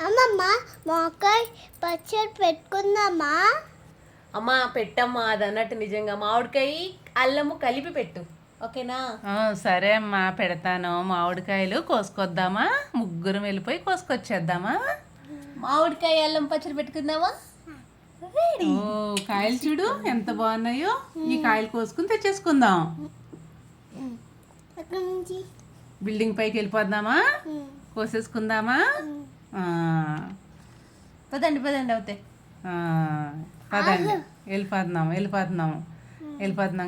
అమ్మమ్మ మాకాయ పచ్చడి పెట్టుకుందామా? అమ్మా పెట్టమ్మా, అది అన్నట్టు నిజంగా మామిడికాయ అల్లము కలిపి పెట్టు, ఓకేనా? సరే అమ్మా, పెడతాను. మామిడికాయలు కోసుకొద్దామా? ముగ్గురం వెళ్ళిపోయి కోసుకొచ్చేద్దామా? మామిడికాయ అల్లం పచ్చడి పెట్టుకుందామా? ఓ కాయలు చూడు ఎంత బాగున్నాయో. ఈ కాయలు కోసుకుని తెచ్చేసుకుందాం. అక్కడ నుంచి బిల్డింగ్ పైకి వెళ్ళిపోద్దామా? కోసేసుకుందామా? ఆ, పదండి పదండి అవుతాయి. ఆ, పదండి వెళ్ళిపోతున్నాం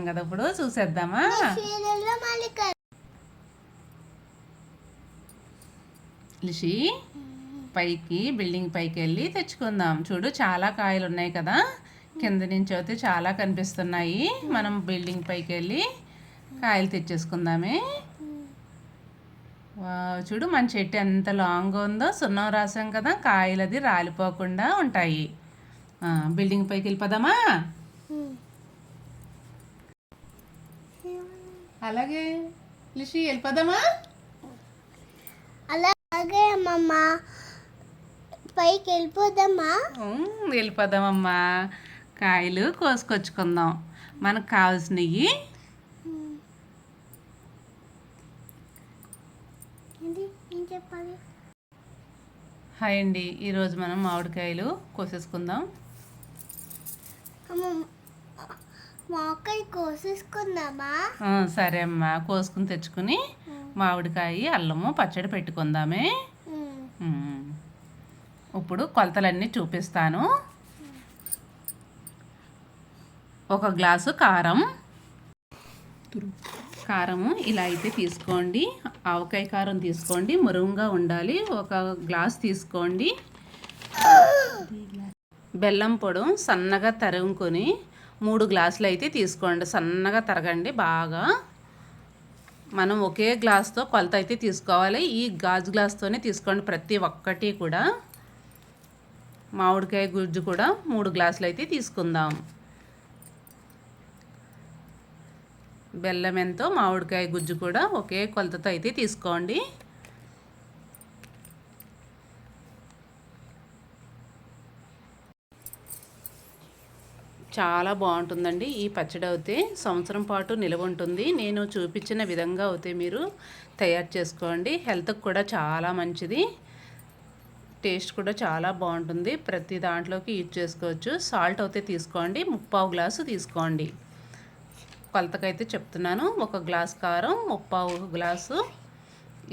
కదా. ఇప్పుడు చూసేద్దామా? చీరల్లో మళ్ళీ లిషి పైకి బిల్డింగ్ పైకి వెళ్ళి తెచ్చుకుందాం. చూడు చాలా కాయలు ఉన్నాయి కదా, కింద నుంచి అయితే చాలా కనిపిస్తున్నాయి. మనం బిల్డింగ్ పైకి వెళ్ళి కాయలు తెచ్చేసుకుందామే. చూడు మన చెట్టు ఎంత లాంగ్ ఉందో, సున్నం రాసాం కదా, కాయలు అది రాలిపోకుండా ఉంటాయి. బిల్డింగ్ పైకి వెళ్ళిపోదామా? అలాగే లిషి వెళ్ళిపోదామా? అలాగే అమ్మమ్మ పైకి వెళ్ళిపోదామా? వెళ్ళిపోదామమ్మా. కాయలు కోసుకొచ్చుకుందాం. మనకు కావాల్సినవి ఏం చెప్పాలి? హాయ్ అండి. ఈరోజు మనం మామిడికాయలు కోసేసుకుందాం. మాకాయ కోసేసుకుందామా? సరే అమ్మా, కోసుకుని తెచ్చుకుని మామిడికాయ అల్లము పచ్చడి పెట్టుకుందామే. ఇప్పుడు కొలతలన్నీ చూపిస్తాను. 1 గ్లాసు కారము ఇలా అయితే తీసుకోండి. ఆవకాయ కారం తీసుకోండి, మురుగుగా ఉండాలి. 1 గ్లాస్ తీసుకోండి. బెల్లం పొడి సన్నగా తరుగుకొని 3 గ్లాసులు అయితే తీసుకోండి. సన్నగా తరగండి బాగా. మనం ఒకే గ్లాస్తో కొలత అయితే తీసుకోవాలి. ఈ గాజు గ్లాస్తోనే తీసుకోండి ప్రతి ఒక్కటి కూడా. మామిడికాయ గుజ్జు కూడా 3 గ్లాసులు అయితే తీసుకుందాం. బెల్లం ఎంతో మామిడికాయ గుజ్జు కూడా ఒకే కొలతతో అయితే తీసుకోండి. చాలా బాగుంటుందండి ఈ పచ్చడి. అయితే సంవత్సరం పాటు నిల్వ ఉంటుంది. నేను చూపించిన విధంగా అయితే మీరు తయారు చేసుకోండి. హెల్త్కి కూడా చాలా మంచిది. టేస్ట్ కూడా చాలా బాగుంటుంది. ప్రతి దాంట్లోకి యూజ్ చేసుకోవచ్చు. సాల్ట్ అయితే తీసుకోండి, 3/4 గ్లాసు తీసుకోండి. కొలతకైతే చెప్తున్నాను. 1 గ్లాస్ కారం, 3/4 గ్లాసు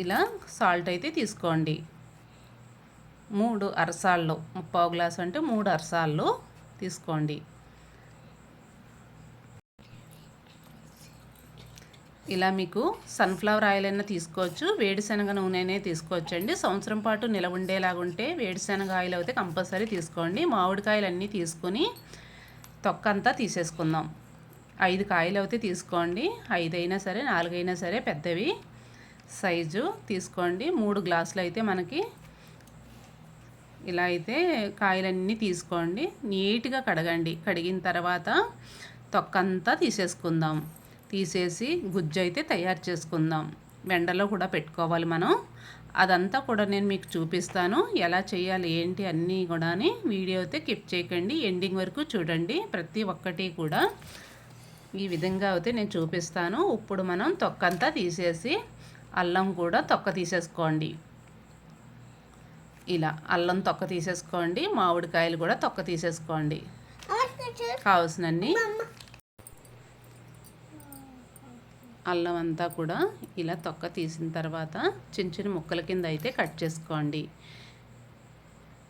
ఇలా సాల్ట్ అయితే తీసుకోండి. 3 అరసాళ్ళు, 3/4 గ్లాసు అంటే 3 అరసాళ్ళు తీసుకోండి. ఇలా మీకు సన్ఫ్లవర్ ఆయిల్ అయినా తీసుకోవచ్చు, వేడిశనగ నూనెనే తీసుకోవచ్చు అండి. సంవత్సరం పాటు నిలవ ఉండేలాగుంటే వేడిశనగ ఆయిల్ అయితే కంపల్సరీ తీసుకోండి. మామిడికాయలు అన్నీ తీసుకొని తొక్కంతా తీసేసుకుందాం. 5 కాయలు అయితే తీసుకోండి. 5 అయినా సరే, 4 అయినా సరే, పెద్దవి సైజు తీసుకోండి. 3 గ్లాసులు అయితే మనకి ఇలా అయితే కాయలన్నీ తీసుకోండి. నీట్గా కడగండి. కడిగిన తర్వాత తొక్కంతా తీసేసుకుందాం. తీసేసి గుజ్జు అయితే తయారు చేసుకుందాం. వెండలో కూడా పెట్టుకోవాలి మనం. అదంతా కూడా నేను మీకు చూపిస్తాను. ఎలా చేయాలి ఏంటి అన్నీ కూడా. వీడియో అయితే స్కిప్ చేయకండి, ఎండింగ్ వరకు చూడండి. ప్రతి ఒక్కటి కూడా ఈ విధంగా అయితే నేను చూపిస్తాను. ఇప్పుడు మనం తొక్కంతా తీసేసి అల్లం కూడా తొక్క తీసేసుకోండి. ఇలా అల్లం తొక్క తీసేసుకోండి. మామిడికాయలు కూడా తొక్క తీసేసుకోండి. కావాల్సినన్ని అల్లం అంతా కూడా ఇలా తొక్క తీసిన తర్వాత చిన్న చిన్న ముక్కల కింద అయితే కట్ చేసుకోండి.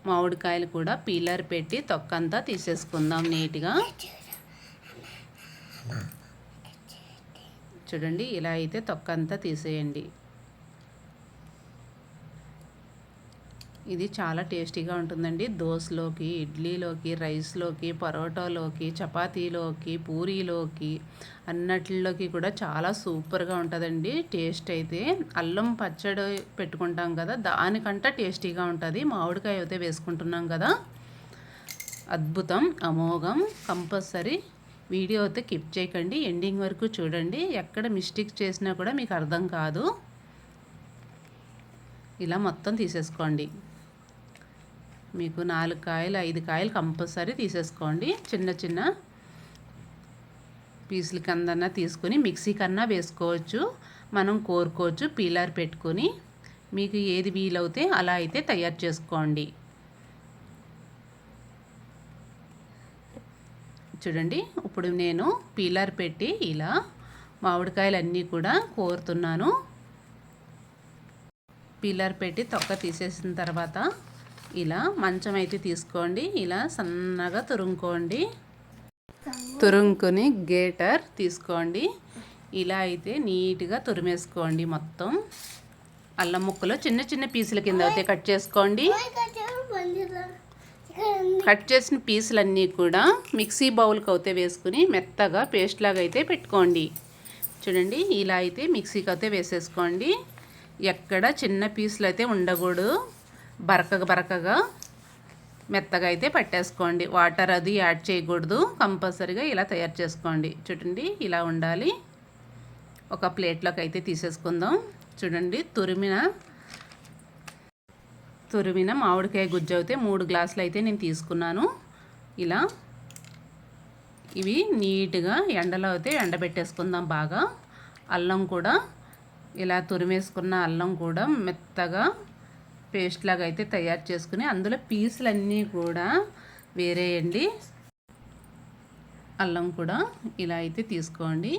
మామిడికాయలు కూడా పీలర్ పెట్టి తొక్క అంతా తీసేసుకుందాం నీట్గా. చూడండి ఇలా అయితే తొక్క అంతా తీసేయండి. ఇది చాలా టేస్టీగా ఉంటుందండి. దోశలోకి, ఇడ్లీలోకి, రైస్లోకి, పరోటాలోకి, చపాతీలోకి, పూరీలోకి అన్నిటిలోకి కూడా చాలా సూపర్గా ఉంటుందండి టేస్ట్ అయితే. అల్లం పచ్చడి పెట్టుకుంటాం కదా, దానికంటే టేస్టీగా ఉంటుంది. మామిడికాయ అయితే వేసుకుంటున్నాం కదా, అద్భుతం, అమోఘం. కంపల్సరీ వీడియో అయితే స్కిప్ చేయకండి, ఎండింగ్ వరకు చూడండి. ఎక్కడ మిస్టేక్ చేసినా కూడా మీకు అర్థం కాదు. ఇలా మొత్తం తీసేసుకోండి. మీకు 4 కాయలు 5 కాయలు కంపల్సరీ తీసేసుకోండి. చిన్న చిన్న పీసుల కిందన్నా తీసుకొని మిక్సీ కన్నా వేసుకోవచ్చు, మనం కోరుకోవచ్చు పీలర్ పెట్టుకొని. మీకు ఏది వీలవుతే అలా అయితే తయారు చేసుకోండి. చూడండి, ఇప్పుడు నేను పీలర్ పెట్టి ఇలా మామిడికాయలన్నీ కూడా కోరుతున్నాను. పీలర్ పెట్టి తొక్క తీసేసిన తర్వాత ఇలా మంచం అయితే తీసుకోండి, ఇలా సన్నగా తురుముకోండి. తురుముకొని గేటర్ తీసుకోండి. ఇలా అయితే నీట్గా తురిమేసుకోండి. మొత్తం అల్లం ముక్కలు చిన్న చిన్న పీసుల కింద అయితే కట్ చేసుకోండి. కట్ చేసిన పీసులన్నీ కూడా మిక్సీ బౌల్కి అయితే వేసుకుని మెత్తగా పేస్ట్ లాగా అయితే పెట్టుకోండి. చూడండి, ఇలా అయితే మిక్సీకి అయితే వేసేసుకోండి. ఎక్కడ చిన్న పీసులు అయితే ఉండకూడదు, బరకగా మెత్తగా అయితే పట్టేసుకోండి. వాటర్ అది యాడ్ చేయకూడదు, కంపల్సరీగా ఇలా తయారు చేసుకోండి. చూడండి, ఇలా ఉండాలి. ఒక ప్లేట్లోకి అయితే తీసేసుకుందాం. చూడండి, తురిమిన మామిడికాయ గుజ్జు అయితే 3 గ్లాసులు అయితే నేను తీసుకున్నాను. ఇలా ఇవి నీట్గా ఎండలో అయితే ఎండబెట్టేసుకుందాం బాగా. అల్లం కూడా ఇలా తురిమేసుకున్న అల్లం కూడా మెత్తగా పేస్ట్ లాగా అయితే తయారు చేసుకుని అందులో పీసులన్నీ కూడా వేరేయండి. అల్లం కూడా ఇలా అయితే తీసుకోండి.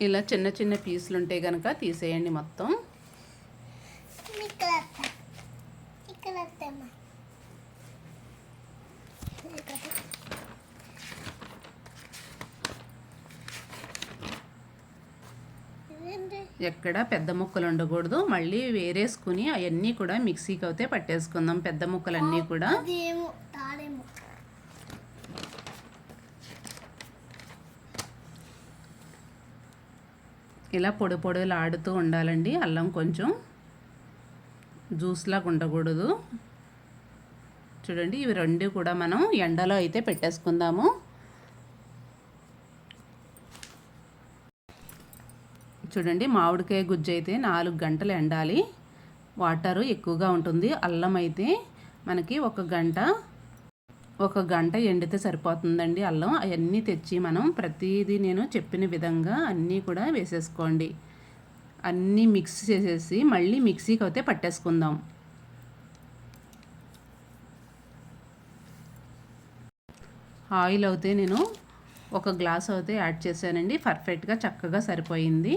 ఇలా చిన్న చిన్న పీసులు ఉంటే కనుక తీసేయండి మొత్తం. ఎక్కడ పెద్ద ముక్కలు ఉండకూడదు. మళ్ళీ వేరేసుకుని అవన్నీ కూడా మిక్సీకి అయితే పట్టేసుకుందాం, పెద్ద ముక్కలన్నీ కూడా. ఇలా పొడిలా ఆడుతూ ఉండాలండి. అల్లం కొంచెం జ్యూస్లాగా ఉండకూడదు. చూడండి, ఇవి రెండు కూడా మనం ఎండలో అయితే పెట్టేసుకుందాము. చూడండి, మామిడికాయ గుజ్జు అయితే 4 గంటలు ఎండాలి. వాటరు ఎక్కువగా ఉంటుంది. అల్లం అయితే మనకి 1 గంట ఎండితే సరిపోతుందండి. అల్లం అవన్నీ తెచ్చి మనం ప్రతిదీ నేను చెప్పిన విధంగా అన్నీ కూడా వేసేసుకోండి. అన్నీ మిక్స్ చేసేసి మళ్ళీ మిక్సీకి అయితే పట్టేసుకుందాం. ఆయిల్ అయితే నేను 1 గ్లాస్ అయితే యాడ్ చేశానండి. పర్ఫెక్ట్గా చక్కగా సరిపోయింది.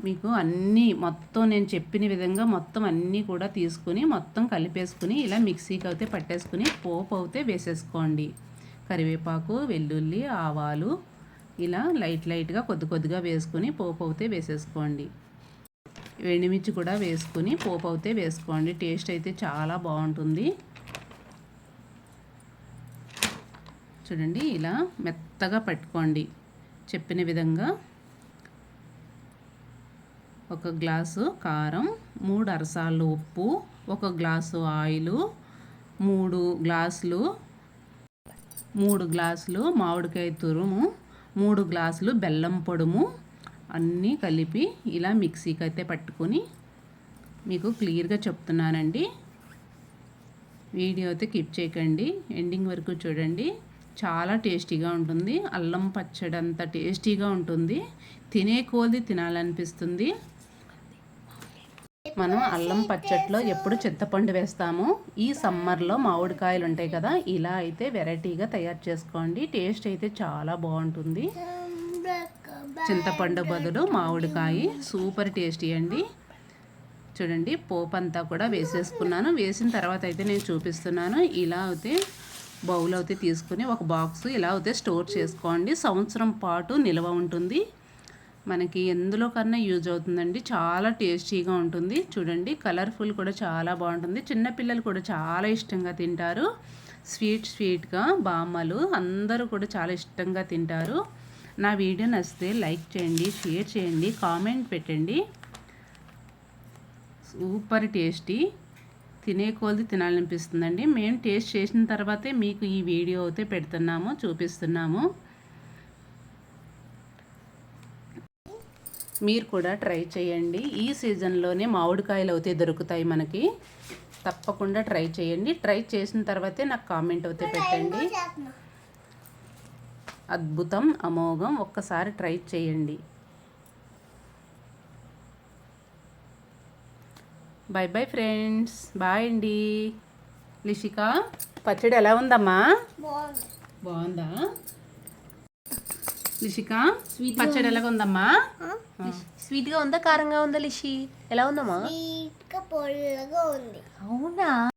మీకు అన్నీ మొత్తం నేను చెప్పిన విధంగా మొత్తం అన్నీ కూడా తీసుకుని మొత్తం కలిపేసుకుని ఇలా మిక్సీకి అయితే పట్టేసుకుని పోపు అయితే వేసేసుకోండి. కరివేపాకు, వెల్లుల్లి, ఆవాలు ఇలా లైట్గా కొద్దిగా వేసుకుని పోపు అయితే వేసేసుకోండి. ఎండుమిర్చి కూడా వేసుకుని పోపు అయితే వేసుకోండి. టేస్ట్ అయితే చాలా బాగుంటుంది. చూడండి, ఇలా మెత్తగా పట్టుకోండి చెప్పిన విధంగా. 1 గ్లాసు కారం, 3 అరసాలు ఉప్పు, 1 గ్లాసు ఆయిలు, 3 గ్లాసులు మామిడికాయ తురుము, 3 గ్లాసులు బెల్లం పొడుము అన్నీ కలిపి ఇలా మిక్సీకి అయితే పట్టుకొని మీకు క్లియర్గా చెప్తున్నానండి. వీడియో అయితే స్కిప్ చేయకండి, ఎండింగ్ వరకు చూడండి. చాలా టేస్టీగా ఉంటుంది. అల్లం పచ్చడి అంత టేస్టీగా ఉంటుంది. తినే కొద్దీ తినాలనిపిస్తుంది. మనం అల్లం పచ్చడిలో ఎప్పుడు చింతపండు వేస్తాము. ఈ సమ్మర్లో మామిడికాయలు ఉంటాయి కదా, ఇలా అయితే వెరైటీగా తయారు చేసుకోండి. టేస్ట్ అయితే చాలా బాగుంటుంది. చింతపండు బదులు మామిడికాయ సూపర్ టేస్టీ అండి. చూడండి, పోపు అంతా కూడా వేసేసుకున్నాను. వేసిన తర్వాత అయితే నేను చూపిస్తున్నాను. ఇలా అయితే బౌల్ అయితే తీసుకుని ఒక బాక్స్ ఇలా అయితే స్టోర్ చేసుకోండి. సంవత్సరం పాటు నిల్వ ఉంటుంది. మనకి ఎందులో కన్నా యూజ్ అవుతుందండి. చాలా టేస్టీగా ఉంటుంది. చూడండి, కలర్ఫుల్ కూడా చాలా బాగుంటుంది. చిన్నపిల్లలు కూడా చాలా ఇష్టంగా తింటారు. స్వీట్గా బామ్మలు అందరూ కూడా చాలా ఇష్టంగా తింటారు. నా వీడియో నచ్చితే లైక్ చేయండి, షేర్ చేయండి, కామెంట్ పెట్టండి. సూపర్ టేస్టీ, తినే కొద్దీ తినాలనిపిస్తుందండి. మేము టేస్ట్ చేసిన తర్వాతే మీకు ఈ వీడియో అయితే పెడుతున్నాము, చూపిస్తున్నాము. మీరు కూడా ట్రై చేయండి. ఈ సీజన్లోనే మామిడికాయలు అయితే దొరుకుతాయి మనకి. తప్పకుండా ట్రై చేయండి. ట్రై చేసిన తర్వాతే నాకు కామెంట్ అయితే పెట్టండి. చేస్తున్నా. అద్భుతం, అమోఘం. ఒక్కసారి ట్రై చేయండి. Bye bye friends. బాయ్ అండి. లిషిక, పచ్చడి ఎలా ఉందమ్మా? బాగుంది. బాగుందా లిషిక? పచ్చడి ఎలాగ ఉందమ్మా? స్వీట్గా ఉందా కారంగా ఉందా లిషి? ఎలా ఉందమ్మా? స్వీట్గా పొల్లగా ఉంది. అవునా?